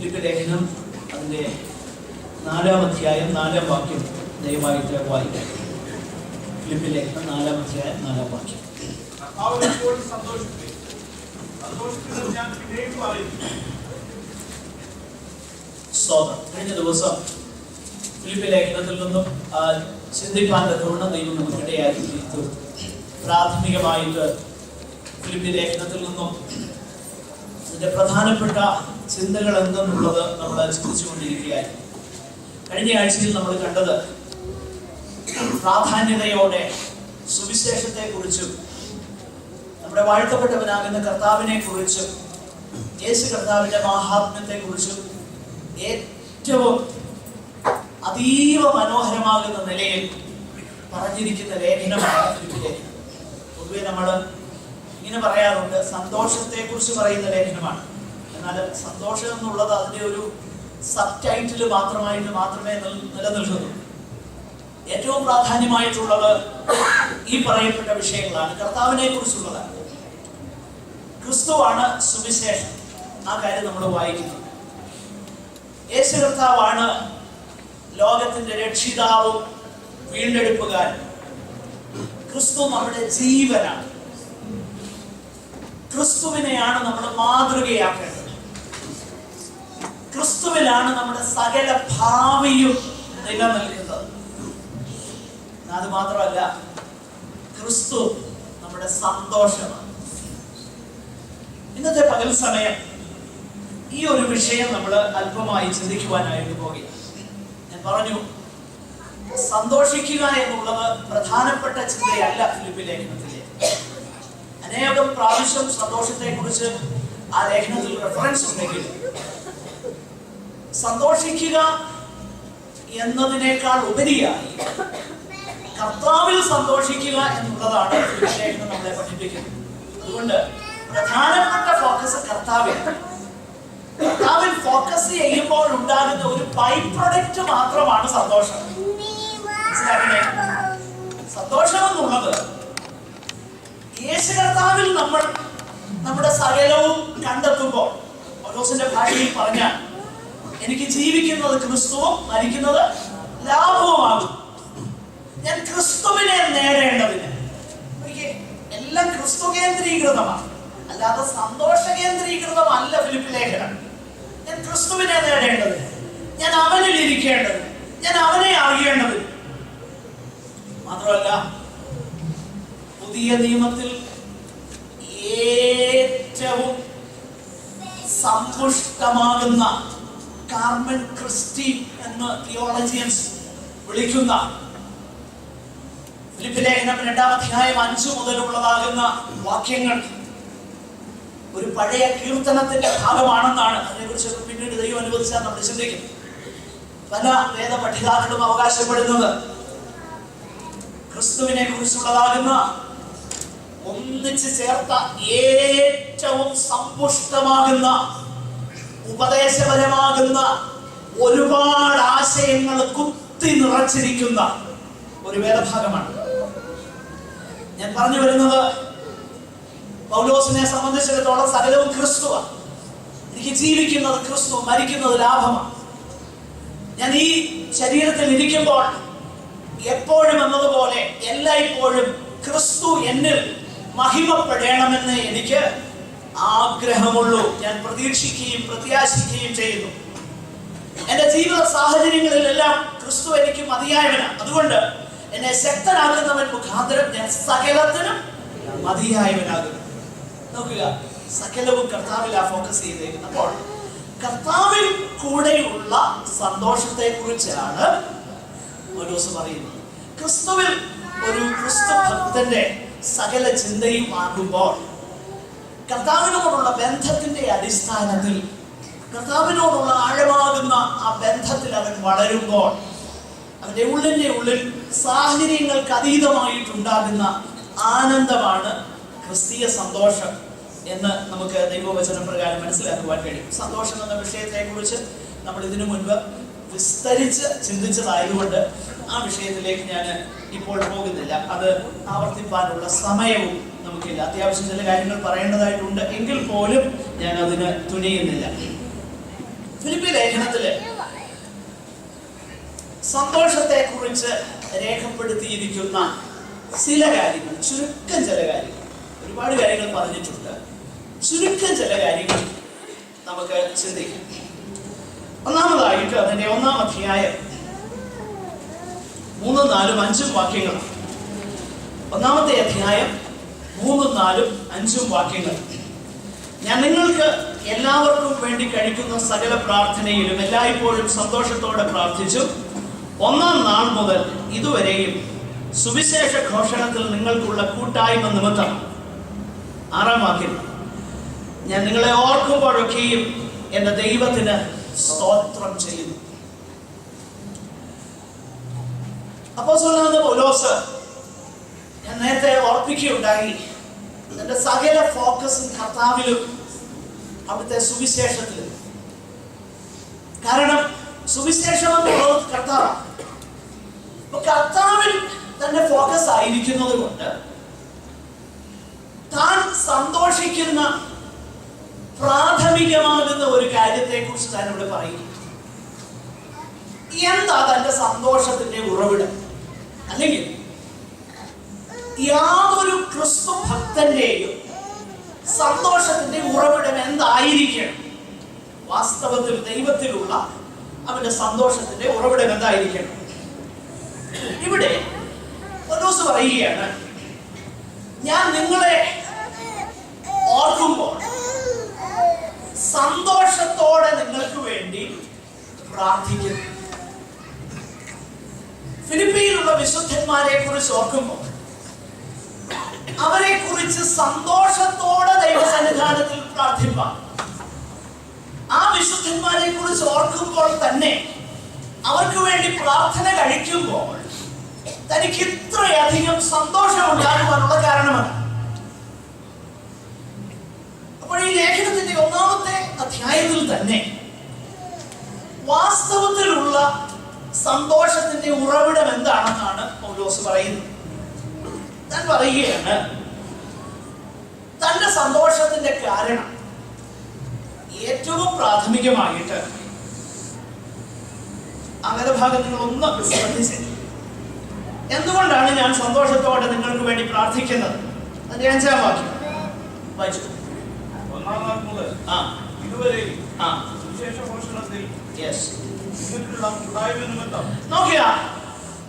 Philippi ലേഖനം അതിൻ്റെ 4-ാം അധ്യായം 4-ാം വാക്യം ദയവായിട്ട് വായിക്കാം. ഫിലിപ്പി ലേഖനം 4-ാം അധ്യായം 4-ാം വാക്യം. കഴിഞ്ഞ ദിവസം ഫിലിപ്പി ലേഖനത്തിൽ നിന്നും ചിന്തിപ്പാൻ തക്കവണ്ണം ദൈവം നമുക്കിടയാക്കി തീർത്തു. പ്രാഥമികമായിട്ട് ഫിലിപ്പി ലേഖനത്തിൽ നിന്നും അതിൻ്റെ പ്രധാനപ്പെട്ട ചിന്തകൾ എന്തെന്നുള്ളത് നമ്മൾ ചിന്തിച്ചുകൊണ്ടിരിക്കുകയായി. കഴിഞ്ഞ ആഴ്ചയിൽ നമ്മൾ കണ്ടത് പ്രാധാന്യതയോടെ സുവിശേഷത്തെക്കുറിച്ചും നമ്മുടെ വാഴ്ത്തപ്പെട്ടവനാകുന്ന കർത്താവിനെ കുറിച്ചും യേശു കർത്താവിന്റെ മഹാത്മ്യത്തെക്കുറിച്ചും ഏറ്റവും അതീവ മനോഹരമാകുന്ന നിലയിൽ പറഞ്ഞിരിക്കുന്ന ലേഖനമാണ് ഫിലിപ്പി ലേഖനം. പൊതുവെ നമ്മൾ ഇങ്ങനെ പറയാറുണ്ട്, സന്തോഷത്തെക്കുറിച്ച് പറയുന്ന ലേഖനമാണ്. എന്നാൽ സന്തോഷം എന്നുള്ളത് അതിൻ്റെ ഒരു സബ് ടൈറ്റിൽ മാത്രമേ നിലനിൽക്കുന്നു. ഏറ്റവും പ്രാധാന്യമായിട്ടുള്ളത് ഈ പറയപ്പെട്ട വിഷയങ്ങളാണ്. കർത്താവിനെ കുറിച്ചുള്ളതാണ്. ക്രിസ്തുവാണ് സുവിശേഷം. ആ കാര്യം നമ്മൾ വായിക്കുന്നു. യേശു കർത്താവാണ് ലോകത്തിന്റെ രക്ഷിതാവും വീണ്ടെടുപ്പുകാരൻ. ക്രിസ്തു നമ്മുടെ ജീവനാണ്. ക്രിസ്തുവിനെയാണ് നമ്മൾ മാതൃകയാക്കേണ്ടത്. ക്രിസ്തുവിലാണ് നമ്മുടെ സകല ഭാവിയും നിലനിൽക്കുന്നത്. അത് മാത്രമല്ല, ക്രിസ്തു നമ്മുടെ സന്തോഷമാണ്. ഇന്നത്തെ പകൽ സമയം ഈ ഒരു വിഷയം നമ്മൾ അല്പമായി ചിന്തിക്കുവാനായിട്ട് പോകുകയാണ്. ഞാൻ പറഞ്ഞു, സന്തോഷിക്കുക എന്നുള്ളത് പ്രധാനപ്പെട്ട ചിന്തയല്ല ഫിലിപ്പി ലേഖനത്തിലെ. അനേകം പ്രാവശ്യം സന്തോഷത്തെ കുറിച്ച് ആ ലേഖനത്തിൽ റെഫറൻസ് ഉണ്ടെങ്കിൽ സന്തോഷിക്കുക എന്നതിനേക്കാൾ ഉപരിയായി കർത്താവിൽ സന്തോഷിക്കുക എന്നുള്ളതാണ് ഫിലിപ്പി ലേഖനം നമ്മളെ പഠിപ്പിക്കുന്നത്. അതുകൊണ്ട് പ്രധാനപ്പെട്ട ഫോക്കസ് കർത്താവിലാണ്. കർത്താവിൽ ഫോക്കസ് ചെയ്യുമ്പോൾ ഉണ്ടാകുന്ന ഒരു ബൈ പ്രൊഡക്റ്റ് മാത്രമാണ് സന്തോഷം. മനസ്സിലാക്കണേ, സന്തോഷം എന്നുള്ളത് യേശു കർത്താവിൽ നമ്മൾ നമ്മുടെ സകലവും കണ്ടെത്തുമ്പോൾ, പൗലോസിന്റെ ഭാഷയിൽ പറഞ്ഞാൽ, എനിക്ക് ജീവിക്കുന്നത് ക്രിസ്തുവും മരിക്കുന്നത് ലാഭവുമാകും. ഞാൻ ക്രിസ്തുവിനെ നേടേണ്ടതിന്, എല്ലാം ക്രിസ്തു കേന്ദ്രീകൃതമാണ്, അല്ലാതെ സന്തോഷ കേന്ദ്രീകൃതമല്ല ഫിലിപ്പി ലേഖനം. ഞാൻ ക്രിസ്തുവിനെ നേടേണ്ടതിന്, ഞാൻ അവനിൽ ഇരിക്കേണ്ടതിന്, ഞാൻ അവനെ അറിയേണ്ടതിന്. മാത്രമല്ല, പുതിയ നിയമത്തിൽ ഏറ്റവും സമ്പുഷ്ടമാകുന്ന കാർമൻ ക്രിസ്റ്റി എന്ന് തിയോളജിയൻസ് വിളിക്കുന്ന ഫിലിപ്പി ലേഖനം 2-ാം അധ്യായം 5 മുതലുള്ളതാകുന്ന വാക്യങ്ങൾ ഒരു പഴയ കീർത്തനത്തിന്റെ ഭാഗമാണെന്നാണ്. അതിനെക്കുറിച്ച് പിന്നീട് ദൈവം അനുവദിച്ചാൽ നമ്മൾ ചിന്തിക്കും. പല വേദ പഠിതാക്കളും അവകാശപ്പെടുന്നത് ക്രിസ്തുവിനെ കുറിച്ചുള്ളതാകുന്ന ഒന്നിച്ച് ചേർത്ത ഏറ്റവും സമ്പുഷ്ടമാകുന്ന ഉപദേശപരമാകുന്ന ഒരുപാട് ആശയങ്ങൾ കുത്തി നിറച്ചിരിക്കുന്ന ഒരു വേദഭാഗമാണ്. ഞാൻ പറഞ്ഞു വരുന്നത്, പൗലോസിനെ സംബന്ധിച്ചിടത്തോളം സകലവും ക്രിസ്തുവാണ്. എനിക്ക് ജീവിക്കുന്നത് ക്രിസ്തു, മരിക്കുന്നത് ലാഭമാണ്. ഞാൻ ഈ ശരീരത്തിൽ ഇരിക്കുമ്പോൾ എപ്പോഴും എന്നതുപോലെ എല്ലായ്പ്പോഴും ക്രിസ്തു എന്നിൽ മഹിമപ്പെടണമെന്ന് എനിക്ക് ആഗ്രഹമുള്ളൂ. ഞാൻ പ്രതീക്ഷിക്കുകയും പ്രത്യാശിക്കുകയും ചെയ്യുന്നു. എന്റെ ജീവിത സാഹചര്യങ്ങളിലെല്ലാം ക്രിസ്തു എനിക്ക് മതിയായവനാണ്. അതുകൊണ്ട് എന്നെ ശക്തനാക്കുന്നവൻ മുഖാന്തരം ഞാൻ സകലത്തിനും മതിയായവനാകുന്നു. നോക്കുക, സകലവും കർത്താവിൽ ഫോക്കസ് ചെയ്തേക്കുന്നത്. അപ്പോൾ കർത്താവിൽ കൂടെയുള്ള സന്തോഷത്തെ കുറിച്ചാണ് പൗലോസ് പറയുന്നത്. ക്രിസ്തുവിൽ ഒരു ക്രിസ്തു ഭക്തന്റെ സകല ചിന്തയും ആകുമ്പോൾ, കർത്താവിനോടുള്ള ബന്ധത്തിന്റെ അടിസ്ഥാനത്തിൽ, കർത്താവിനോടുള്ള ആഴമാകുന്ന ആ ബന്ധത്തിൽ അവൻ വളരുമ്പോൾ, അവന്റെ ഉള്ളിൽ സാഹചര്യങ്ങൾക്ക് അതീതമായിട്ടുണ്ടാകുന്ന ആനന്ദമാണ് ക്രിസ്തീയ സന്തോഷം എന്ന് നമുക്ക് ദൈവവചന പ്രകാരം മനസ്സിലാക്കുവാൻ കഴിയും. സന്തോഷം എന്ന വിഷയത്തെ കുറിച്ച് നമ്മൾ ഇതിനു മുൻപ് വിസ്തരിച്ച് ചിന്തിച്ചതായതുകൊണ്ട് ആ വിഷയത്തിലേക്ക് ഞാൻ ഇപ്പോൾ പോകുന്നില്ല. അത് ആവർത്തിപ്പാനുള്ള സമയവും നമുക്കില്ല. അത്യാവശ്യം ചില കാര്യങ്ങൾ പറയേണ്ടതായിട്ടുണ്ട്, എങ്കിൽ പോലും ഞാൻ അതിന് തുനിയുന്നില്ല. ഫിലിപ്പി ലേഖനത്തില് സന്തോഷത്തെ കുറിച്ച് രേഖപ്പെടുത്തിയിരിക്കുന്ന ചില കാര്യങ്ങൾ, ചുരുക്കം ചില കാര്യങ്ങൾ, ഒരുപാട് കാര്യങ്ങൾ പറഞ്ഞിട്ടുണ്ട്, ചുരുക്കം ചില കാര്യങ്ങൾ നമുക്ക് ചിന്തിക്കാം. ഒന്നാമതായിട്ട് അതിന്റെ 1-ാം അധ്യായം 3, 4, 5 വാക്യങ്ങൾ. 1-ാമത്തെ അധ്യായം 3, 4, 5 വാക്യങ്ങൾ. ഞാൻ നിങ്ങൾക്ക് എല്ലാവർക്കും വേണ്ടി കഴിക്കുന്ന സകല പ്രാർത്ഥനയിലും എല്ലായ്പ്പോഴും സന്തോഷത്തോടെ പ്രാർത്ഥിച്ചു. 1-ാം നാൾ മുതൽ ഇതുവരെയും സുവിശേഷ ഘോഷണത്തിൽ നിങ്ങൾക്കുള്ള കൂട്ടായ്മ നിമിത്തം. 6-ാം വാക്യം. ഞാൻ നിങ്ങളെ ഓർക്കുമ്പോഴൊക്കെയും എന്റെ ദൈവത്തിന് സ്തോത്രം ചെയ്യുന്നു. അപ്പോസ്തലനായ പൗലോസ്, ഞാൻ നേരത്തെ ഓർപ്പിക്കുകയുണ്ടായി, എന്റെ സകല ഫോക്കസും കർത്താവിലും അവിടുത്തെ സുവിശേഷത്തിലും. കാരണം സുവിശേഷം എന്നുള്ളത് കർത്താവാണ്. അപ്പൊ കർത്താവിൽ തന്റെ ഫോക്കസ് ആയിരിക്കുന്നത് കൊണ്ട് താൻ സന്തോഷിക്കുന്ന പ്രാഥമികമാകുന്ന ഒരു കാര്യത്തെ കുറിച്ച് താൻ ഇവിടെ പറയുന്നു. എന്താ തന്റെ സന്തോഷത്തിന്റെ ഉറവിടം? അല്ലെങ്കിൽ യാതൊരു ക്രിസ്തു ഭക്തന്റെയും സന്തോഷത്തിന്റെ ഉറവിടം എന്തായിരിക്കണം? വാസ്തവത്തിൽ ദൈവത്തിലുള്ള അവന്റെ സന്തോഷത്തിന്റെ ഉറവിടം എന്തായിരിക്കണം? ഇവിടെ പൗലോസ് പറയുകയാണ്, ഞാൻ നിങ്ങളെ ഓർക്കുമ്പോൾ സന്തോഷത്തോടെ നിങ്ങൾക്ക് വേണ്ടി പ്രാർത്ഥിക്കുന്നു. ഫിലിപ്പിയിലുള്ള വിശുദ്ധന്മാരെ കുറിച്ച് ഓർക്കുമ്പോൾ അവരെ കുറിച്ച് സന്തോഷത്തോടെ ദൈവസന്നിധാനത്തിൽ പ്രാർത്ഥിപ്പാൻ, ആ വിശുദ്ധന്മാരെ കുറിച്ച് ഓർക്കുമ്പോൾ തന്നെ അവർക്ക് വേണ്ടി പ്രാർത്ഥന കഴിക്കുമ്പോൾ തനിക്ക് ഇത്രയധികം സന്തോഷം ഉണ്ടാകുവാനുള്ള കാരണമാണ്. അപ്പോൾ ഈ ലേഖനത്തിന്റെ 1-ാമത്തെ അധ്യായത്തിൽ തന്നെ വാസ്തവത്തിലുള്ള സന്തോഷത്തിന്റെ ഉറവിടം എന്താണെന്നാണ് പൗലോസ് പറയുന്നത്. താൻ പറയുകയാണ്, തന്റെ സന്തോഷത്തിന്റെ കാരണം ഏറ്റവും പ്രാഥമികമായിട്ട് അങ്ങനെ ഭാഗം നിങ്ങൾ ഒന്ന് ശ്രദ്ധിച്ചു. എന്തുകൊണ്ടാണ് ഞാൻ സന്തോഷത്തോടെ നിങ്ങൾക്ക് വേണ്ടി പ്രാർത്ഥിക്കുന്നത്? അതിന്റെ 5-ാം വാക്യം വായിച്ചു. 1-ാം നാൾ മുതൽ ഇതുവരെയും സുവിശേഷ ഘോഷണത്തിൽ നിങ്ങൾക്കുള്ള കൂട്ടായ്മ നിമിത്തം. നോക്കിയ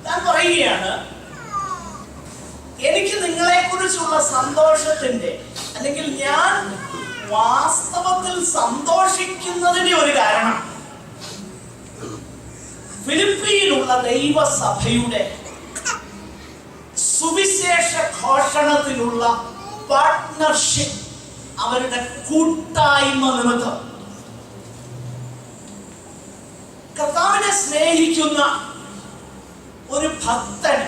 താൻ പറയുകയാണ്, എനിക്ക് നിങ്ങളെ കുറിച്ചുള്ള സന്തോഷത്തിന്റെ, അല്ലെങ്കിൽ ഞാൻ വാസ്തവത്തിൽ സന്തോഷിക്കുന്നതിന്റെ ഒരു കാരണം ഫിലിപ്പിയിലുള്ള ദൈവസഭയുടെ സുവിശേഷ ഘോഷണത്തിലുള്ള പാർട്ട്ണർഷിപ്പ്, അവരുടെ കൂട്ടായ്മ നിമിത്തം. കർത്താവിനെ സ്നേഹിക്കുന്ന ഒരു ഭക്തന്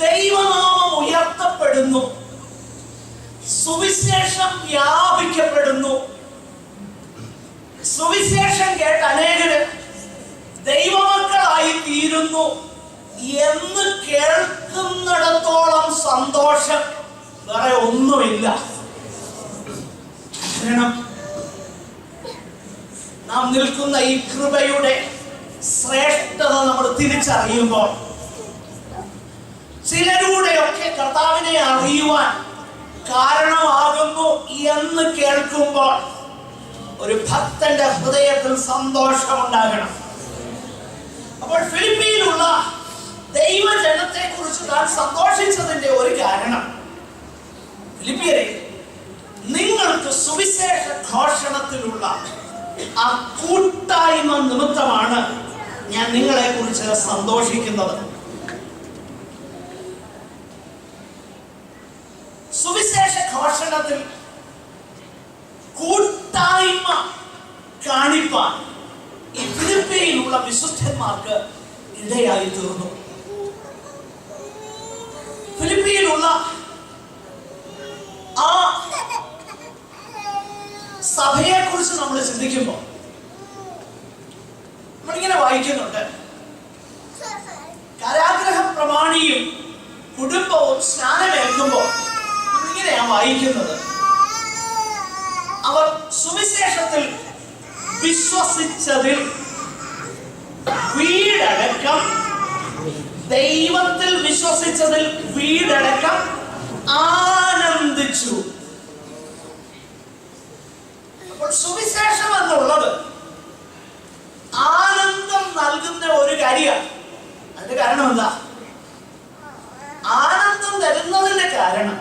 ദൈവനാമം ഉയർത്തപ്പെടുന്നു, സുവിശേഷം വ്യാപിക്കപ്പെടുന്നു, സുവിശേഷം കേട്ട് അനേകര് ദൈവമക്കളായി തീരുന്നു എന്ന് കേൾക്കുന്നിടത്തോളം സന്തോഷം വേറെ ഒന്നുമില്ല. കാരണം നാം നിൽക്കുന്ന ഈ കൃപയുടെ ശ്രേഷ്ഠത നമ്മൾ തിരിച്ചറിയുമ്പോൾ, ചിലരുടെയൊക്കെ കർത്താവിനെ അറിയുവാൻ കാരണമാകുന്നു എന്ന് കേൾക്കുമ്പോൾ ഒരു ഭക്തന്റെ ഹൃദയത്തിൽ സന്തോഷമുണ്ടാകണം. അപ്പോൾ ഫിലിപ്പിയിലുള്ള ദൈവജനത്തെ കുറിച്ച് താൻ സന്തോഷിച്ചതിന്റെ ഒരു കാരണം, ഫിലിപ്പിയരെ, നിങ്ങൾക്ക് സുവിശേഷ ഘോഷണത്തിലുള്ള ആ കൂട്ടായ്മ നിമിത്തമാണ് ഞാൻ നിങ്ങളെ കുറിച്ച് സന്തോഷിക്കുന്നത്. സുവിശേഷ ഘോഷണത്തിൽ കൂട്ടായ്മ കാണിപ്പാൻ ഈ ഫിലിപ്പിയിലുള്ള വിശുദ്ധന്മാർക്ക് ഇടയായി തീർന്നു. ഫിലിപ്പിയിലുള്ള ആ സഭയെ കുറിച്ച് നമ്മൾ ചിന്തിക്കുമ്പോൾ നമ്മളിങ്ങനെ വായിക്കുന്നുണ്ട്, കാരാഗ്രഹ പ്രമാണിയും കുടുംബവും സ്നാനമേൽക്കുമ്പോൾ നമ്മളിങ്ങനെയാണ് വായിക്കുന്നത്, അവർ സുവിശേഷത്തിൽ വിശ്വസിച്ചതിൽ വീടടക്കം, ദൈവത്തിൽ വിശ്വസിച്ചതിൽ വീടടക്കം ആനന്ദിച്ചു. അപ്പോൾ സുവിശേഷം എന്നുള്ളത് ആനന്ദം നൽകുന്ന ഒരു കാര്യമാണ്. അതിന്റെ കാരണം എന്താ? ആനന്ദം തരുന്നതിന്റെ കാരണം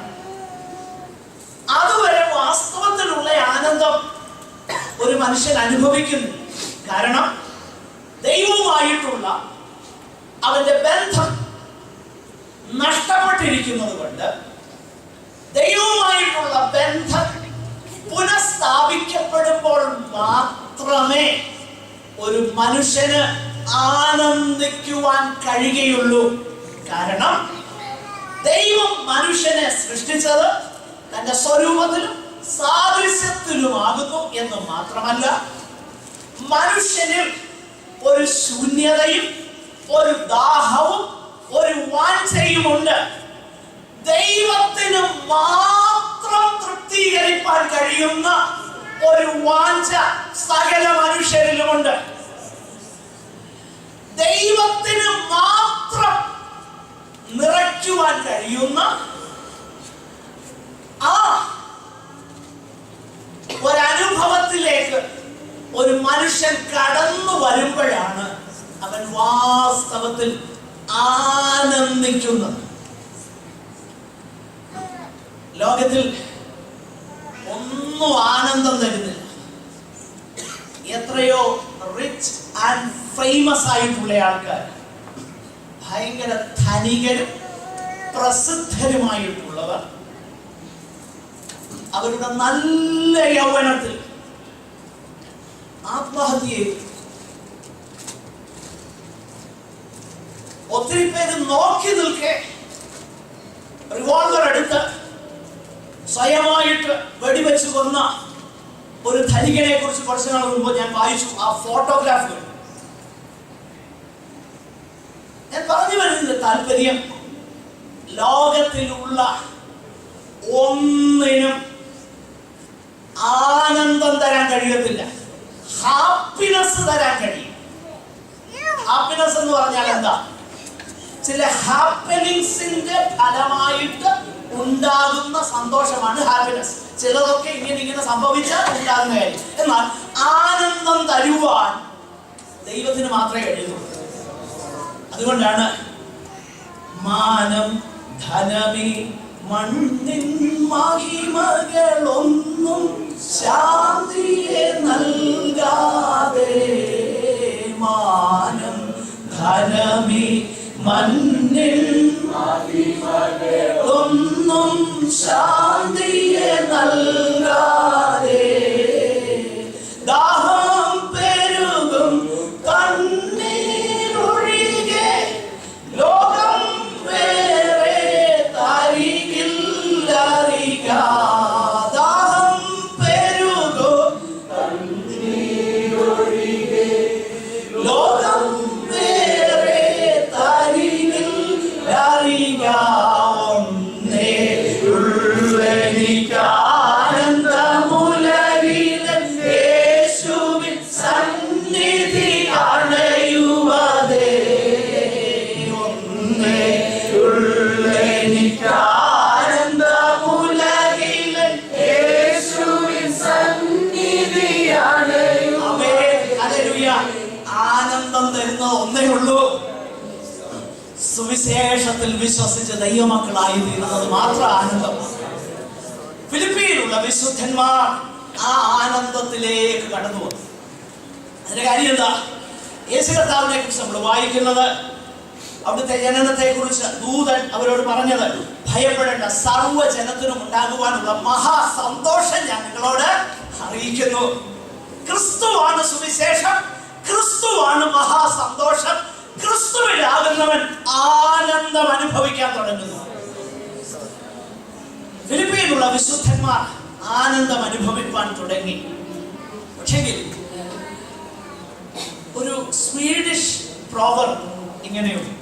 അതുവരെ വാസ്തവത്തിലുള്ള ആനന്ദം ഒരു മനുഷ്യൻ അനുഭവിക്കുന്നു. കാരണം ദൈവവുമായിട്ടുള്ള അവന്റെ ബന്ധം നഷ്ടപ്പെട്ടിരിക്കുന്നത് കൊണ്ട് ദൈവവുമായിട്ടുള്ള ബന്ധം പുനഃസ്ഥാപിക്കപ്പെടുമ്പോൾ മാത്രമേ ഒരു മനുഷ്യന് ആനന്ദിക്കുവാൻ കഴിയുകയുള്ളൂ. കാരണം ദൈവം മനുഷ്യനെ സൃഷ്ടിച്ചത് തന്റെ സ്വരൂപത്തിലും സാദൃശ്യത്തിലുമാകുന്നു എന്ന് മാത്രമല്ല, മനുഷ്യനിൽ ഒരു ശൂന്യതയും ഒരു ദാഹവും ഒരു വാഞ്ചയുമുണ്ട്. ദൈവത്തിന് മാത്രം തൃപ്തീകരിക്കാൻ കഴിയുന്ന ഒരു വാഞ്ച സകല മനുഷ്യരിലുമുണ്ട്. ദൈവത്തിന് മാത്രം നിറയ്ക്കുവാൻ കഴിയുന്ന ആ ഒരനുഭവത്തിലേക്ക് ഒരു മനുഷ്യൻ കടന്നു വരുമ്പോഴാണ് അവൻ വാസ്തവത്തിൽ ആനന്ദിക്കുന്നത്. ലോകത്തിൽ ഒന്നും ആനന്ദം തരുന്നില്ല. എത്രയോ റിച്ച് ആൻഡ് ഫേമസ് ആയിട്ടുള്ള ആൾക്കാർ, ഭയങ്കര ധനികരും പ്രസിദ്ധരുമായിട്ടുള്ളവർ, അവരുടെ നല്ല യൗവനത്തിൽ ആത്മഹത്യ ചെയ്തു. ഒത്തിരി പേര് നോക്കി നിൽക്കെ റിവോൾവർ എടുത്ത് സ്വയമായിട്ട് വെടിവെച്ച് കൊന്ന ഒരു ധനികനെ കുറിച്ച് കുറച്ച് നാൾ മുമ്പ് ഞാൻ വായിച്ചു. ആ ഫോട്ടോഗ്രാഫുകൾ. ഞാൻ പറഞ്ഞു വരുന്നതിന്റെ താല്പര്യം, ലോകത്തിലുള്ള ഒന്നിനും ആനന്ദം തരാൻ കഴിയത്തില്ല, ഹാപ്പിനെസ് തരാൻ കഴിയും. ഹാപ്പിനെസ് എന്ന് പറഞ്ഞാൽ എന്താ? ചില ഹാപ്പനിങ്സിന്റെ ഫലമായിട്ട് ഉണ്ടാകുന്ന സന്തോഷമാണ് ഹാപ്പിനെസ്. ചിലതൊക്കെ ഇങ്ങനെ സംഭവിച്ചാൽ ഉണ്ടാകുന്ന കാര്യം. എന്നാൽ ആനന്ദം തരുവാൻ ദൈവത്തിന് മാത്രമേ കഴിയുള്ളൂ. അതുകൊണ്ടാണ് മാനം ധനമേ മണ്ണിൻ മഹിമകളൊന്നും ശാന്തിയെ നൽകാതെ, മാനം ധനമേ മണ്ണിൽ മഹിമകളൊന്നും ശാന്തിയെ നൽകാതെ, ദാഹം പെരുകും കണ്ണീരൊഴികെ ലോകം വേറെ തരികില്ലറിക. ദാഹം പെരുകും കണ്ണീരൊഴികെ ലോകം വേറെ തരികില്ലറിക. ഒന്നേ ഉള്ളെനിക്കാനന്ദമുലകിലെ യേശുവിൻ സന്നിധി അണയുവതേ. ഒന്നേ ഉള്ളെനിക്കാനന്ദമുലകിലെ യേശുവിൻ സന്നിധി അണയുവതേ. ഹല്ലേലൂയ. ആനന്ദം തരുന്ന ഒന്നേ ഉള്ളൂ, സുവിശേഷത്തിൽ വിശ്വസിച്ച് ദൈവമക്കളായി തീരുന്നത് മാത്രം ആനന്ദമാണ്. ഫിലിപ്പിയിലുള്ള വിശുദ്ധന്മാർ ആ ആനന്ദത്തിലേക്ക് കടന്നു വന്നു. അതിന്റെ കാര്യം എന്താ? യേശു കർത്താവിനെ കുറിച്ച് നമ്മൾ വായിക്കുന്നത്, അവിടുത്തെ ജനനത്തെ കുറിച്ച് ദൂതൻ അവരോട് പറഞ്ഞത്, ഭയപ്പെടേണ്ട, സർവ്വജനത്തിനും ഉണ്ടാകുവാനുള്ള മഹാസന്തോഷം ഞാൻ നിങ്ങളോട് അറിയിക്കുന്നു. ക്രിസ്തുവാണ് സുവിശേഷം, ക്രിസ്തുവാണ് മഹാസന്തോഷം. ക്രിസ്തുവിലാകുന്നവൻ ആനന്ദം അനുഭവിക്കാൻ തുടങ്ങുന്നു. ഫിലിപ്പിയിലുള്ള വിശുദ്ധന്മാർ ആനന്ദം അനുഭവിക്കാൻ തുടങ്ങി. പക്ഷെങ്കിൽ ഒരു സ്വീഡിഷ് പ്രോവർബ് ഇങ്ങനെയുണ്ട്: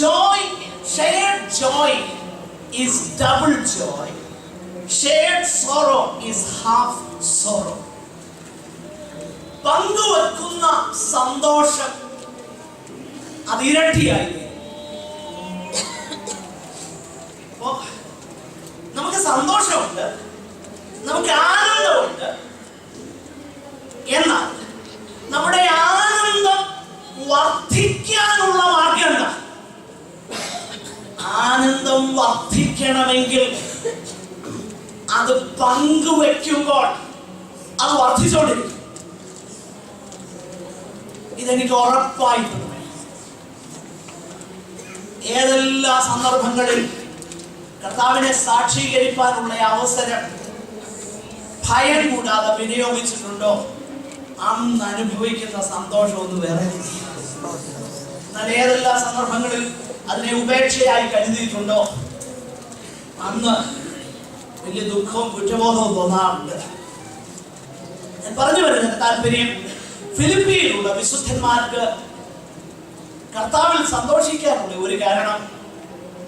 joy, shared joy is double joy. shared sorrow is half sorrow. പങ്കുവെക്കുന്ന സന്തോഷം അത് ഇരട്ടിയായി. നമുക്ക് സന്തോഷമുണ്ട്, നമുക്ക് ആനന്ദമുണ്ട്. എന്നാൽ നമ്മുടെ ആനന്ദം വർദ്ധിക്കാനുള്ള മാർഗം എന്താ? ആനന്ദം വർദ്ധിക്കണമെങ്കിൽ അത് പങ്കുവെക്കുമ്പോൾ അത് വർദ്ധിച്ചോണ്ടിരിക്കും. ഇതെനിക്ക് ഉറപ്പായിട്ട് ഏതെല്ലാം സന്ദർഭങ്ങളിൽ കർത്താവിനെ സാക്ഷീകരിക്കാനുള്ള അവസരം ഭയം കൂടാതെ വിനിയോഗിച്ചിട്ടുണ്ടോ അന്ന് അനുഭവിക്കുന്ന സന്തോഷം ഒന്ന് വേറെ. എന്നാൽ ഏതെല്ലാം സന്ദർഭങ്ങളിൽ അതിനെ ഉപേക്ഷയായി കരുതിയിട്ടുണ്ടോ അന്ന് വലിയ ദുഃഖവും കുറ്റബോധവും തോന്നാറുണ്ട്. ഞാൻ പറഞ്ഞു വരുന്നതിന്റെ താല്പര്യം, ഫിലിപ്പിയിലുള്ള വിശുദ്ധന്മാർക്ക് കർത്താവിൽ സന്തോഷിക്കാനുള്ള ഒരു കാരണം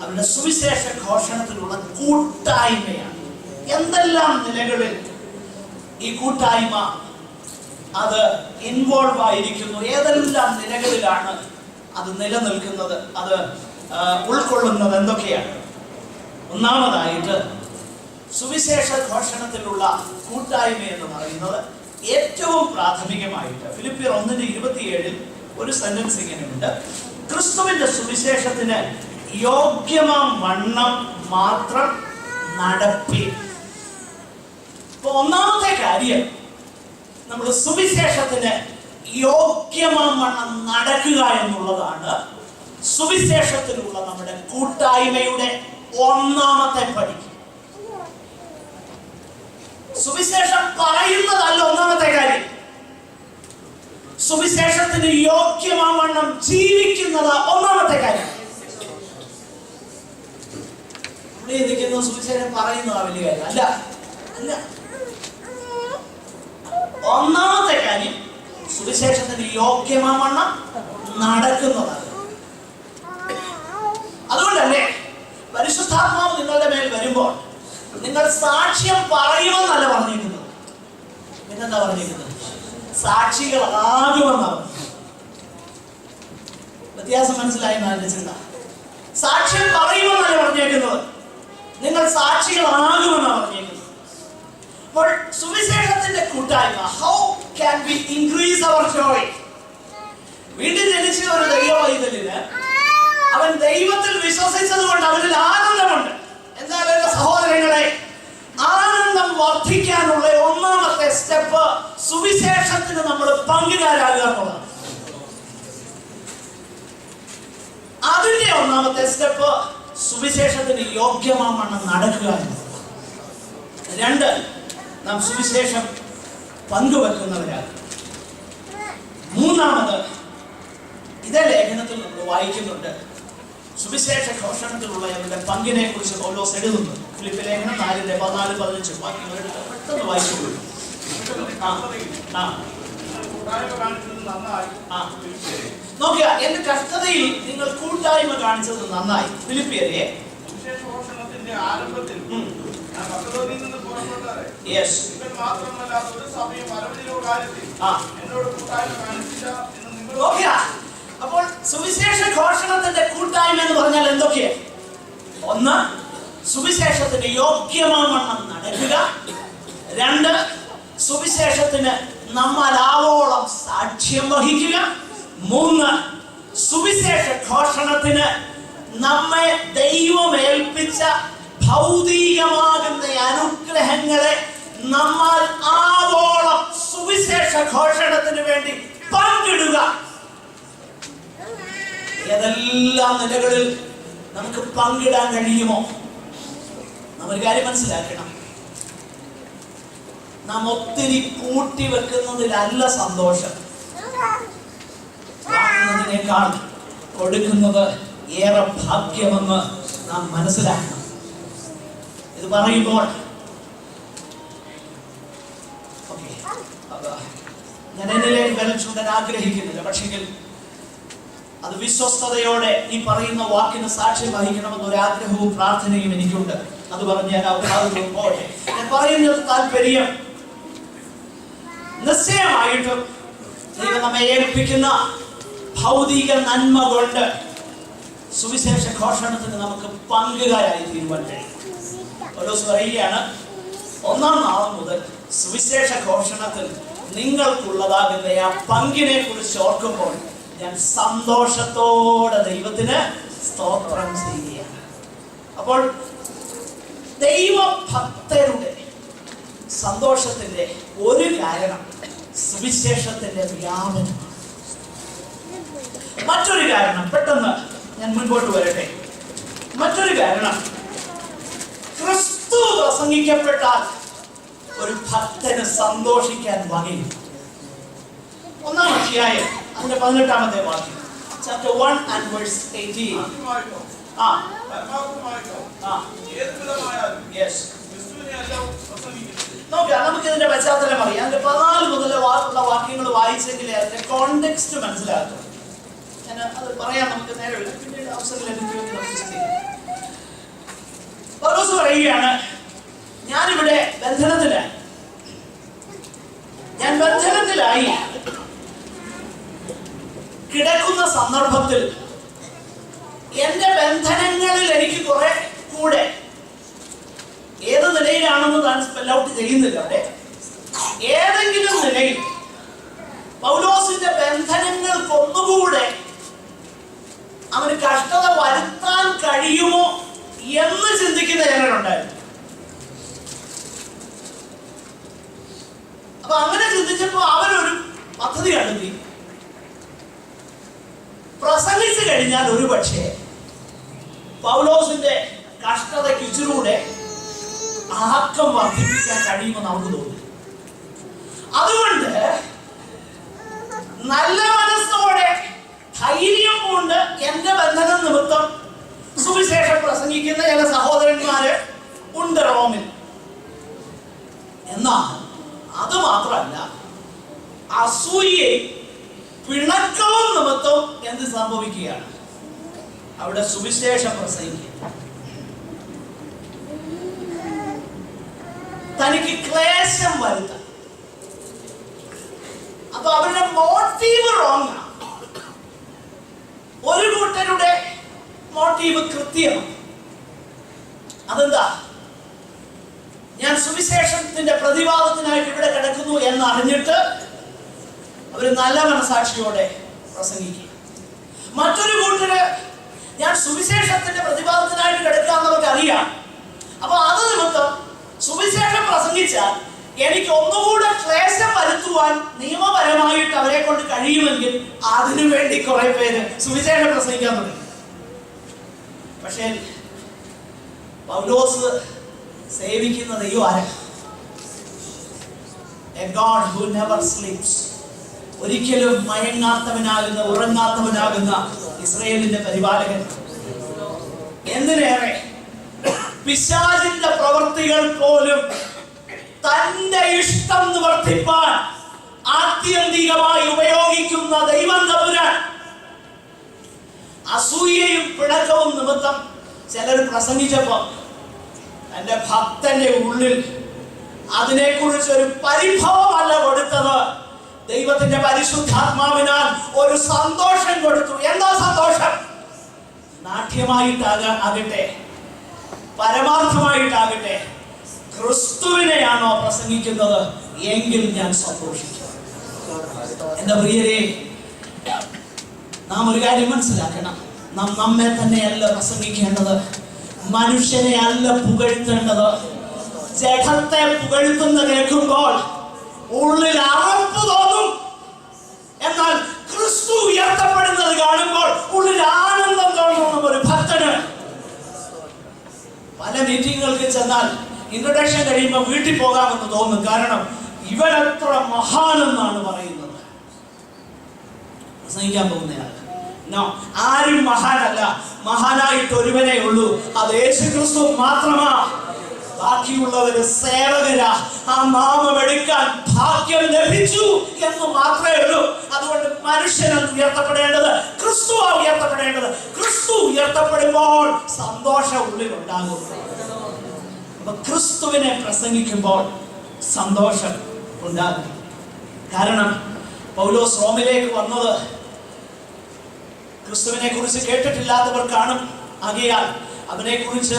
അവരുടെ സുവിശേഷ ഘോഷണത്തിലുള്ള കൂട്ടായ്മയാണ്. എന്തെല്ലാം നിലകളിൽ ഈ കൂട്ടായ്മ അത് ഇൻവോൾവ് ആയിരിക്കുന്നു, ഏതെല്ലാം നിലകളിലാണ് അത് നിലനിൽക്കുന്നത്, അത് ഉൾക്കൊള്ളുന്നത് എന്തൊക്കെയാണ്? ഒന്നാമതായിട്ട് സുവിശേഷ ഘോഷണത്തിലുള്ള കൂട്ടായ്മ എന്ന് പറയുന്നത് ഏറ്റവും പ്രാഥമികമായിട്ട് ഫിലിപ്പിയർ 1:27 ഒരു സെന്റൻസ് ഇങ്ങനെയുണ്ട്: ക്രിസ്തുവിന്റെ സുവിശേഷത്തിന് യോഗ്യമാം വണ്ണം മാത്രം നടപ്പി. ഇപ്പൊ ഒന്നാമത്തെ കാര്യം, നമ്മൾ സുവിശേഷത്തിന് യോഗ്യമാം വണ്ണം നടക്കുക എന്നുള്ളതാണ് സുവിശേഷത്തിലുള്ള നമ്മുടെ കൂട്ടായ്മയുടെ ഒന്നാമത്തെ പടി. സുവിശേഷം പറയുന്നതല്ല ഒന്നാമത്തെ കാര്യം, സുവിശേഷത്തിന് യോഗ്യമാവണ്ണം ജീവിക്കുന്നത് ഒന്നാമത്തെ കാര്യം. ഇരിക്കുന്ന സുവിശേഷം പറയുന്നതാ വലിയ കാര്യം അല്ല. അല്ല, ഒന്നാമത്തെ കാര്യം സുവിശേഷത്തിന് യോഗ്യമാവണ്ണം നടക്കുന്നതാണ്. അതുകൊണ്ടല്ലേ പരിശുദ്ധാത്മാവ് നിങ്ങളുടെ മേൽ വരുമ്പോൾ നിങ്ങൾ സാക്ഷ്യം പറയുമെന്നല്ല പറഞ്ഞിരിക്കുന്നത്, പിന്നെന്താ പറഞ്ഞിരിക്കുന്നത്? സാക്ഷികളാകുമെന്നാണ്. വ്യത്യാസം മനസ്സിലായി എന്നെ ചിന്ത. സാക്ഷ്യം പറയുമെന്നല്ല പറഞ്ഞേക്കുന്നത്, നിങ്ങൾ സാക്ഷികളാകുമെന്നാണ് പറഞ്ഞേക്കുന്നത്. അപ്പോൾ സുവിശേഷത്തിന്റെ കൂട്ടായ്മ, ഹൗ ക്യാൻ വി ഇൻക്രീസ് അവർ ജോയ്? വീണ്ടും ജനിച്ച ഒരു ദൈവവൈതലിന് അവൻ ദൈവത്തിൽ വിശ്വസിച്ചത് കൊണ്ട് അവനിൽ ആനന്ദമുണ്ട്. എന്നാൽ എന്റെ സഹോദരങ്ങളെ, ആനന്ദം വർദ്ധിക്കാനുള്ള ഒന്നാമത്തെ സ്റ്റെപ്പ് സുവിശേഷത്തിന് നമ്മൾ പങ്കുകാരാകുക എന്നുള്ളതാണ്. അതിന്റെ ഒന്നാമത്തെ സ്റ്റെപ്പ് സുവിശേഷത്തിന് യോഗ്യമാവണ്ണം നടക്കുക എന്നുള്ളതാണ്. 2, നാം സുവിശേഷം പങ്കുവെക്കുന്നവരാണ്. 3, ഇതേ ലേഖനത്തിൽ നമ്മൾ വായിക്കുന്നുണ്ട്, സുവിശേഷ ഘോഷണത്തിലുള്ള അവരുടെ പങ്കിനെ കുറിച്ച് പൗലോസ് എഴുതുന്നു. ഫിലിപ്പി ലേഖനം 4:14-15 വാക്യങ്ങൾ പെട്ടെന്ന് വായിച്ചു. നോക്കുക, എന്റെ കഷ്ടതയിൽ നിങ്ങൾ കൂട്ടായ്മ കാണിച്ചത് നന്നായി. ഫിലിപ്പിയരെ ആരംഭത്തിൽ അപ്പോൾ സുവിശേഷ ഘോഷണത്തിന്റെ കൂട്ടായ്മ എന്ന് പറഞ്ഞാൽ എന്തൊക്കെയാണ്? 1, സുവിശേഷത്തിന് യോഗ്യമാവണ്ണം നടക്കുക. 2, സുവിശേഷത്തിന് നമ്മളാവോളം സാക്ഷ്യം വഹിക്കുക. 3, സുവിശേഷ ഘോഷണത്തിന് നമ്മെ ദൈവം ഏൽപ്പിച്ച ഭൗതികമാകുന്ന അനുഗ്രഹങ്ങളെ നമ്മൾ ആവോളം സുവിശേഷ ഘോഷണത്തിന് വേണ്ടി പങ്കിടുക. ഏതെല്ലാം നിലകളിൽ നമുക്ക് പങ്കിടാൻ കഴിയുമോ? നാം ഒരു കാര്യം മനസ്സിലാക്കണം, നാം ഒത്തിരി കൂട്ടി വെക്കുന്നതിലല്ല സന്തോഷം. വാങ്ങുന്നതിനേക്കാൾ കൊടുക്കുന്നത് ഏറെ ഭാഗ്യമെന്ന് നാം മനസ്സിലാക്കണം. ഇത് പറയുമ്പോൾ ഞാൻ എന്നിലേക്ക് വിരൽ ചൂണ്ടാൻ ആഗ്രഹിക്കുന്നില്ല, പക്ഷെങ്കിൽ അത് വിശ്വസ്തയോടെ ഈ പറയുന്ന വാക്കിന് സാക്ഷ്യം വഹിക്കണമെന്ന ഒരു ആഗ്രഹവും പ്രാർത്ഥനയും എനിക്കുണ്ട്. അത് പറഞ്ഞ് ഞാൻ പോട്ടെ. ഞാൻ പറയുന്നത് താല്പര്യം, നിശ്ചയമായിട്ടും ദൈവം നമ്മെ ഏൽപ്പിക്കുന്ന ഭൗതിക നന്മ കൊണ്ട് സുവിശേഷ ഘോഷണത്തിന് നമുക്ക് പങ്കുകാരായി തീരുവാൻ കഴിയും. പൗലോസ് പറയുകയാണ്, 1-ാം നാൾ മുതൽ സുവിശേഷ ഘോഷണത്തിൽ നിങ്ങൾക്കുള്ളതാകുന്ന ആ പങ്കിനെ കുറിച്ച് ഓർക്കുമ്പോൾ ഞാൻ സന്തോഷത്തോടെ ദൈവത്തിന് സ്തോത്രം ചെയ്യുകയാണ്. അപ്പോൾ ദൈവഭക്തരുടെ സന്തോഷത്തിന്റെ ഒരു കാരണം സുവിശേഷത്തിന്റെ വ്യാപനമാണ്. മറ്റൊരു കാരണം, പെട്ടെന്ന് ഞാൻ മുൻപോട്ട് വരട്ടെ, മറ്റൊരു കാരണം, ക്രിസ്തു പ്രസംഗിക്കപ്പെട്ടാൽ ഒരു ഭക്തന് സന്തോഷിക്കാൻ വകയില്ല. 1-ാം അധ്യായം അതിന്റെ 18-ാമത്തെ വാക്യം, chapter 1 and verse 18. നമുക്ക് ഇതിന്റെ പശ്ചാത്തലം അറിയാം. അതിന്റെ 14 മുതൽ ഉള്ള വാക്യങ്ങൾ വായിച്ചെങ്കിലേ അതിന്റെ കോണ്ടെക്സ്റ്റ് മനസ്സിലാക്കും. ഞാൻ അത് പറയാൻ നമുക്ക് നേരമില്ല, പിന്നീട് അവസരം ലഭിക്കുമെന്ന് നമുക്ക് ചിന്തിക്കാം. പൗലോസ് പറയുകയാണ്, ഞാനിവിടെ ബന്ധനത്തിലായി. ഞാൻ ബന്ധനത്തിലായി കിടക്കുന്ന സന്ദർഭത്തിൽ എന്റെ ബന്ധനങ്ങളിൽ എനിക്ക് കുറെ കൂടെ, ഏത് നിലയിലാണെന്ന് താൻ സ്പെൽ ഔട്ട് ചെയ്യുന്നില്ല അവിടെ, ഏതെങ്കിലും നിലയിൽ പൗലോസിന്റെ ബന്ധനങ്ങൾക്കൊന്നുകൂടെ അവന് കഷ്ടത വരുത്താൻ കഴിയുമോ എന്ന് ചിന്തിക്കുന്ന ജനങ്ങളുണ്ടായിരുന്നു. അപ്പൊ അങ്ങനെ ചിന്തിച്ചപ്പോ അവരൊരു പദ്ധതി കണ്ടെത്തി. പ്രസംഗിച്ചു കഴിഞ്ഞാൽ ഒരു പക്ഷേ പൗലോസിന്റെ കഷ്ടതയ്ക്ക് ഇച്ചിലൂടെ ആക്കം വർദ്ധിപ്പിക്കാൻ കഴിയുമെന്ന് അവർക്ക് തോന്നി. അതുകൊണ്ട് നല്ല മനസ്സോടെ ധൈര്യം കൊണ്ട് എന്റെ ബന്ധനം നിമിത്തം സുവിശേഷം പ്രസംഗിക്കുന്ന ചില സഹോദരന്മാര് ഉണ്ട് റോമിൽ. എന്നാൽ അത് മാത്രമല്ല, അസൂയയും പിണക്കവും നിമിത്തം എന്ത് സംഭവിക്കുകയാണ്? അവിടെ സുവിശേഷം പ്രസംഗിക്കുക, തനിക്ക് ക്ലേശം വരുത്താം. അപ്പൊ അവരുടെ മോട്ടീവ് റോങ് ആണ്. ഒരു കൂട്ടരുടെ മോട്ടീവ് കൃത്യമാണ്. അതെന്താ? ഞാൻ സുവിശേഷത്തിന്റെ പ്രതിവാദത്തിനായിട്ട് ഇവിടെ കിടക്കുന്നു എന്ന് അറിഞ്ഞിട്ട് അവര് നല്ല മനസാക്ഷിയോടെ പ്രസംഗിക്കുക. മറ്റൊരു കൂട്ടര് ഞാൻ സുവിശേഷത്തിന്റെ പ്രതിവാദത്തിനായിട്ട് കിടക്കാന്ന് അവർക്ക് അറിയാം. അപ്പൊ അത് നിമിത്തം സുവിശേഷം പ്രസംഗിച്ചാൽ എനിക്ക് ഒന്നുകൂടെ ക്ലേശം വരുത്തുവാൻ നിയമപരമായിട്ട് അവരെ കൊണ്ട് കഴിയുമെങ്കിൽ അതിനു വേണ്ടി കുറെ പേര് സുവിശേഷം പ്രസംഗിക്കാൻ തുടങ്ങി. പക്ഷേ പൗലോസ് സേവിക്കുന്ന ദൈവം ആരാ? A God who never sleeps. ഒരിക്കലും മയങ്ങാത്തവനാകുന്ന, ഉറങ്ങാത്തവനാകുന്ന ഇസ്രായേലിന്റെ പരിപാലകൻ. എന്തിനേറെ, പിശാചിന്റെ പ്രവൃത്തികൾ പോലും തന്റെ ഇഷ്ടം നിവർത്തിപ്പാൻ ആത്യന്തികമായി ഉപയോഗിക്കുന്ന ദൈവം തമ്പുരാൻ. അസൂയയും പിണക്കവും നിമിത്തം ചിലർ പ്രസംഗിച്ചപ്പോ എന്റെ ഭക്തന്റെ ഉള്ളിൽ അതിനെക്കുറിച്ച് ഒരു പരിഭവമല്ല കൊടുത്തത്, ദൈവത്തിന്റെ പരിശുദ്ധാത്മാവിനാൽ ഒരു സന്തോഷം കൊടുത്തു. എന്താ സന്തോഷം? നാട്യമായിട്ടാകട്ടെ, പരമാർത്ഥമായിട്ടാകട്ടെ, ക്രിസ്തുവിനെയാണോ പ്രസംഗിക്കുന്നത് എങ്കിൽ ഞാൻ സന്തോഷിക്കും. എന്റെ പ്രിയരെ, നാം ഒരു കാര്യം മനസ്സിലാക്കണം. നാം നമ്മെ തന്നെയല്ല പ്രസംഗിക്കേണ്ടത്, മനുഷ്യനെ അല്ല പുകഴ്ത്തേണ്ടത്. ജഡത്തെ പുകഴ്ത്തുന്ന കേൾക്കുമ്പോൾ ഉള്ളിൽ അറപ്പ് തോന്നും. എന്നാൽ ക്രിസ്തു ഉയർത്തപ്പെടുന്നത് കാണുമ്പോൾ ഉള്ളിൽ ആനന്ദം തോന്നുന്ന ഒരു ഭക്തന്. പല മീറ്റിങ്ങുകൾക്ക് ചെന്നാൽ ഇൻട്രൊഡക്ഷൻ കഴിയുമ്പോൾ വീട്ടിൽ പോകാമെന്ന് തോന്നും. കാരണം ഇവരെത്ര മഹാനെന്നാണ് പറയുന്നത്. പ്രസംഗിക്കാൻ പോകുന്നയാൾ ആരും മഹാനല്ല. മഹാനായിട്ട് ഒരുവനേ ഉള്ളൂ, അത് യേശുക്രിസ്തു മാത്രമാ. ബാക്കിയുള്ളവര് സേവകരാ. ആ നാമം എടുക്കാൻ ഭാഗ്യം ലഭിച്ചു എന്ന് മാത്രമേ ഉള്ളൂ. അതുകൊണ്ട് മനുഷ്യനാണ് ഉയർത്തപ്പെടേണ്ടത്, ക്രിസ്തുവാ ഉയർത്തപ്പെടേണ്ടത്. ക്രിസ്തു ഉയർത്തപ്പെടുമ്പോൾ സന്തോഷം ഉള്ളിലുണ്ടാകും. അപ്പൊ ക്രിസ്തുവിനെ പ്രസംഗിക്കുമ്പോൾ സന്തോഷം ഉണ്ടാകും. കാരണം പൗലോസ് റോമിലേക്ക് വന്നത് ക്രിസ്തുവിനെ കുറിച്ച് കേട്ടിട്ടില്ലാത്തവർ കാണും. ആകയാൽ അവനെ കുറിച്ച്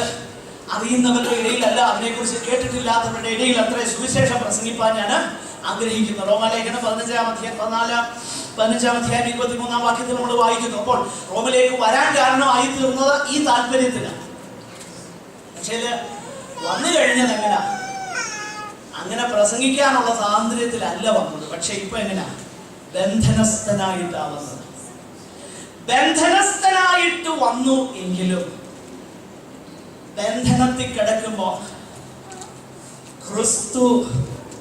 അറിയുന്നവരുടെ ഇടയിലല്ല, അവനെ കുറിച്ച് കേട്ടിട്ടില്ലാത്തവരുടെ ഇടയിൽ അത്ര സുവിശേഷം പ്രസംഗിപ്പാൻ ഞാൻ ആഗ്രഹിക്കുന്നു. റോമാലേഖനം 15-ാം അധ്യായം 23-ാം വാക്യത്തിൽ നമ്മൾ വായിക്കുന്നു. അപ്പോൾ റോമിലേക്ക് വരാൻ കാരണമായി തീർന്നത് ഈ താല്പര്യത്തിലാണ്. പക്ഷേ വന്നു കഴിഞ്ഞത് എങ്ങനെയാ? അങ്ങനെ പ്രസംഗിക്കാനുള്ള സ്വാതന്ത്ര്യത്തിലല്ല വന്നത്. പക്ഷെ ഇപ്പൊ എങ്ങനെയാ? ബന്ധനസ്ഥനായിട്ടാ വന്നത്. ബന്ധനസ്ഥനായിട്ട് വന്നു എങ്കിലും ബന്ധനത്തിൽ കിടക്കുമ്പോ ക്രിസ്തു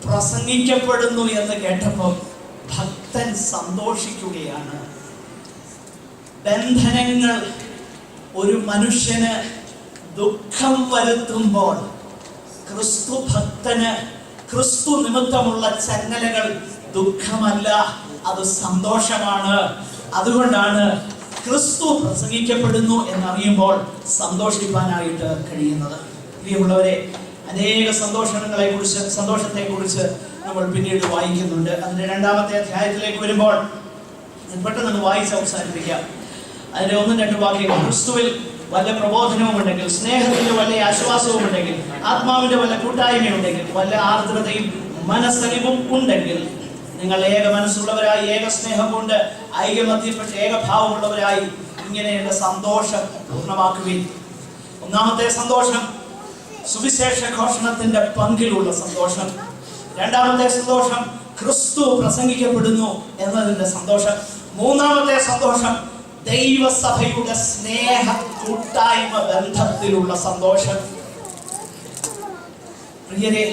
പ്രസംഗിക്കപ്പെടുന്നു എന്ന് കേട്ടപ്പോൾ ഭക്തൻ സന്തോഷിക്കുകയാണ്. ബന്ധനങ്ങൾ ഒരു മനുഷ്യന് ദുഃഖം വരുത്തുമ്പോൾ ക്രിസ്തു ഭക്തന് ക്രിസ്തു നിമിത്തമുള്ള ചങ്ങലകൾ ദുഃഖമല്ല, അത് സന്തോഷമാണ്. അതുകൊണ്ടാണ് ക്രിസ്തു പ്രസംഗിക്കപ്പെടുന്നു എന്നറിയുമ്പോൾ സന്തോഷിപ്പാനായിട്ട് കഴിയുന്നത്. പ്രിയമുള്ളവരെ, അനേക സന്തോഷത്തെക്കുറിച്ച് നമ്മൾ പിന്നീട് വായിക്കുന്നുണ്ട്. അതിന്റെ 2-ാമത്തെ അധ്യായത്തിലേക്ക് വരുമ്പോൾ ഞാൻ പെട്ടെന്ന് വായിച്ച് അവസാനിപ്പിക്കാം. അതിന്റെ 1-2 വാക്യങ്ങൾ. ക്രിസ്തുവിൽ വല്ല പ്രബോധനവും ഉണ്ടെങ്കിൽ, സ്നേഹത്തിന്റെ വല്ല ആശ്വാസവും ഉണ്ടെങ്കിൽ, ആത്മാവിന്റെ വല്ല കൂട്ടായ്മയുണ്ടെങ്കിൽ, വല്ല ആർദ്രതയും മനസ്സലിവും ഉണ്ടെങ്കിൽ, നിങ്ങൾ ഏക മനസ്സുള്ളവരായി ഏക സ്നേഹം കൊണ്ട് ഐകമത്യപ്പെട്ട് ഏകഭാവമുള്ളവരായി ഇങ്ങനെ എന്റെ സന്തോഷം പൂർണ്ണമാക്കുവിൻ. 1-ാമത്തെ സന്തോഷം സുവിശേഷ ഘോഷണത്തിന്റെ പങ്കിലുള്ള സന്തോഷം. 2-ാമത്തെ സന്തോഷം ക്രിസ്തു പ്രസംഗിക്കപ്പെടുന്നു എന്നതിന്റെ സന്തോഷം. 3-ാമത്തെ സന്തോഷം ദൈവസഭയുടെ സ്നേഹ കൂട്ടായ്മ ബന്ധത്തിലുള്ള സന്തോഷം. പ്രിയരെ,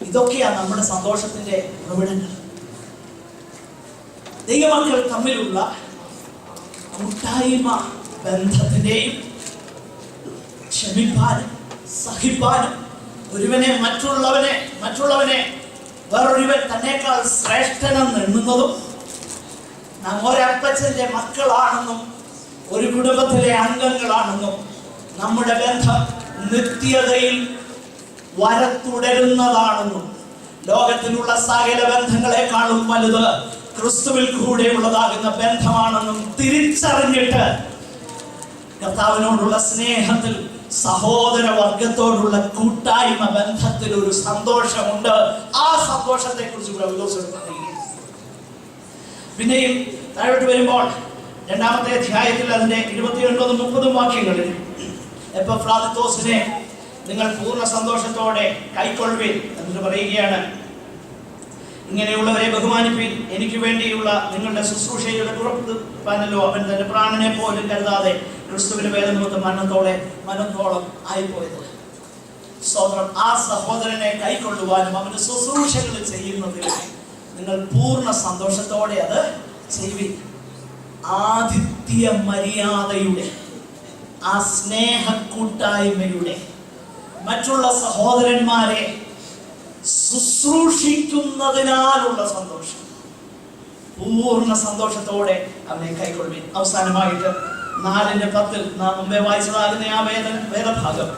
ഇതൊക്കെയാണ് നമ്മുടെ സന്തോഷത്തിന്റെ ഉറവിടങ്ങൾ. ദൈവമക്കൾ തമ്മിലുള്ള കൂട്ടായ്മ ബന്ധത്തിന്റെയും ക്ഷമിപ്പാനും സഹിപ്പാനും ഒരുവനെ മറ്റുള്ളവനെ വേറൊരുവൻ തന്നേക്കാൾ ശ്രേഷ്ഠനെന്ന് എണ്ണുന്നതും നാം ഒരപ്പച്ചന്റെ മക്കളാണെന്നും ഒരു കുടുംബത്തിലെ അംഗങ്ങളാണെന്നും നമ്മുടെ ബന്ധം നിത്യതയിൽ വരത്തുടരുന്നതാണെന്നും ലോകത്തിലുള്ള സകല ബന്ധങ്ങളെക്കാളും വലുത് ക്രിസ്തുവിൽ കൂടെയുള്ളതാകുന്ന ബന്ധമാണെന്നും തിരിച്ചറിഞ്ഞിട്ട് കർത്താവിനോടുള്ള സ്നേഹത്തിൽ സഹോദര വർഗത്തോടുള്ള കൂട്ടായ്മ ബന്ധത്തിൽ ഒരു സന്തോഷമുണ്ട്. ആ സന്തോഷത്തെ കുറിച്ച് പറയുകയും പിന്നെയും താഴോട്ട് വരുമ്പോൾ 2-ാമത്തെ അധ്യായത്തിൽ അതിന്റെ 29-30 വാക്യങ്ങളിൽ എപ്പഫ്രാദിത്തോസിനെ നിങ്ങൾ പൂർണ്ണ സന്തോഷത്തോടെ കൈക്കൊള്ളുവിൻ എന്നിട്ട് പറയുകയാണ്, ഇങ്ങനെയുള്ളവരെ ബഹുമാനിപ്പിൻ. എനിക്ക് വേണ്ടിയുള്ള നിങ്ങളുടെ ശുശ്രൂഷയുടെ പുറപ്പെടുപ്പാനല്ലോ അവൻ തന്റെ പ്രാണനെ പോലും കരുതാതെ ക്രിസ്തുവിന്റെ വേദനിമിത്തം മരണത്തോളം ആയിപ്പോയത്. സ്തോത്രം. ആ സഹോദരനെ കൈക്കൊള്ളുവാനും അവന് ശുശ്രൂഷകൾ ചെയ്യുന്നതിൽ നിങ്ങൾ പൂർണ്ണ സന്തോഷത്തോടെ അത് ചെയ്യുവിൻ. ആതിഥ്യ മര്യാദയുടെ, ആ സ്നേഹ കൂട്ടായ്മയുടെ, മറ്റുള്ള സഹോദരന്മാരെ ശുശ്രൂഷിക്കുന്നതിനാലുള്ള സന്തോഷം, പൂർണ്ണ സന്തോഷത്തോടെ അവനെ കൈക്കൊള്ളുവിൻ. അവസാനമായിട്ട് 4:10 നാം മുമ്പേ വായിച്ചതാകുന്ന ആ വേദഭാഗം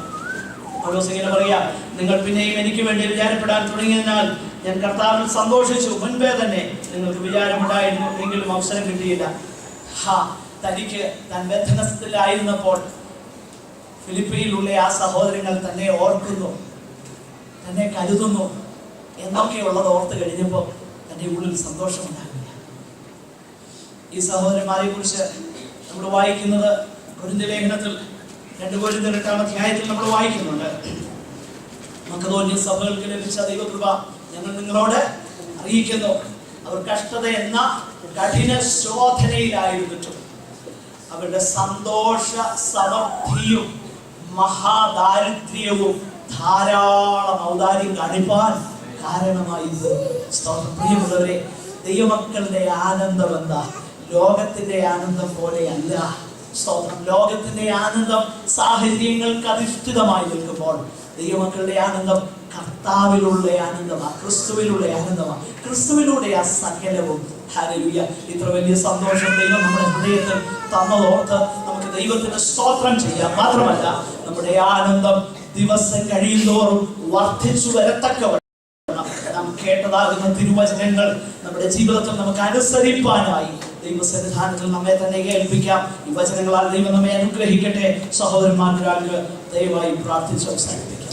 പൗലോസ് ഇങ്ങനെ പറയാ, നിങ്ങൾ പിന്നെയും എനിക്ക് വേണ്ടി വിചാരപ്പെടാൻ തുടങ്ങിയതിനാൽ ഞാൻ കർത്താവിൽ സന്തോഷിച്ചു. മുൻപേ തന്നെ നിങ്ങൾക്ക് വിചാരമുണ്ടായിരുന്നു, എങ്കിലും അവസരം കിട്ടിയില്ല. തനിക്ക് താൻ ബന്ധനസ്ഥിലായിരുന്നപ്പോൾ ഫിലിപ്പിയിലുള്ള ആ സഹോദരങ്ങൾ തന്നെ ഓർക്കുന്നു, തന്നെ കരുതുന്നു എന്നൊക്കെയുള്ളത് ഓർത്ത് കഴിഞ്ഞപ്പോൾ തൻ്റെ ഉള്ളിൽ സന്തോഷമുണ്ടാകില്ല. ഈ സഹോദരന്മാരെ കുറിച്ച് നമ്മൾ വായിക്കുന്നത് കൊരിന്ത്യർ ലേഖനത്തിൽ 2 കൊരിന്ത്യർ 8-ാം അധ്യായത്തിൽ നമ്മൾ വായിക്കുന്നുണ്ട്. മക്കെദോന്യ സഭകൾക്ക് ലഭിച്ച ദൈവകൃപ ഞങ്ങൾ നിങ്ങളോട് അറിയിക്കുന്നു. അവർ കഷ്ടത എന്ന കഠിന ശോധനയിലായിരുന്നിട്ടും അവരുടെ സന്തോഷ സമൃദ്ധിയും മഹാദാരിദ്ര്യവും ധാരാളം ഔദാര്യം കാണിപ്പാൻ കാരണമായി. പ്രിയമുള്ളവരെ, ദൈവമക്കളുടെ ആനന്ദം എന്താ? ലോകത്തിന്റെ ആനന്ദം പോലെയല്ല. സ്തോത്രം. ലോകത്തിന്റെ ആനന്ദം സാഹചര്യങ്ങൾക്ക് അധിഷ്ഠിതമായി നിൽക്കുമ്പോൾ ദൈവമക്കളുടെ ആനന്ദം കർത്താവിലുള്ള ആനന്ദമാണ്, ക്രിസ്തുവിലുള്ള ആനന്ദമാണ്. ക്രിസ്തുവിലൂടെ ആ സകലവും. ഹല്ലേലൂയ. ഇത്ര വലിയ സന്തോഷം ദൈവം നമ്മുടെ ഹൃദയത്തിൽ തന്നതോർത്ത് നമുക്ക് ദൈവത്തിന് സ്തോത്രം ചെയ്യാം. മാത്രമല്ല നമ്മുടെ ആനന്ദം ദിവസം കഴിയുന്തോറും വർദ്ധിച്ചു വരത്തക്കവണ്ണം നാം കേട്ടതാകുന്ന തിരുവചനങ്ങൾ നമ്മുടെ ജീവിതത്തിൽ നമുക്ക് അനുസരിപ്പാനായി ദൈവസന്നിധാനത്തിൽ നമ്മെ തന്നെ ഏൽപ്പിക്കാം. ഈ വചനങ്ങളാൽ ദൈവം നമ്മെ അനുഗ്രഹിക്കട്ടെ. സഹോദരന്മാർക്ക് ദയവായി പ്രാർത്ഥിച്ച് അവസാനിപ്പിക്കാം.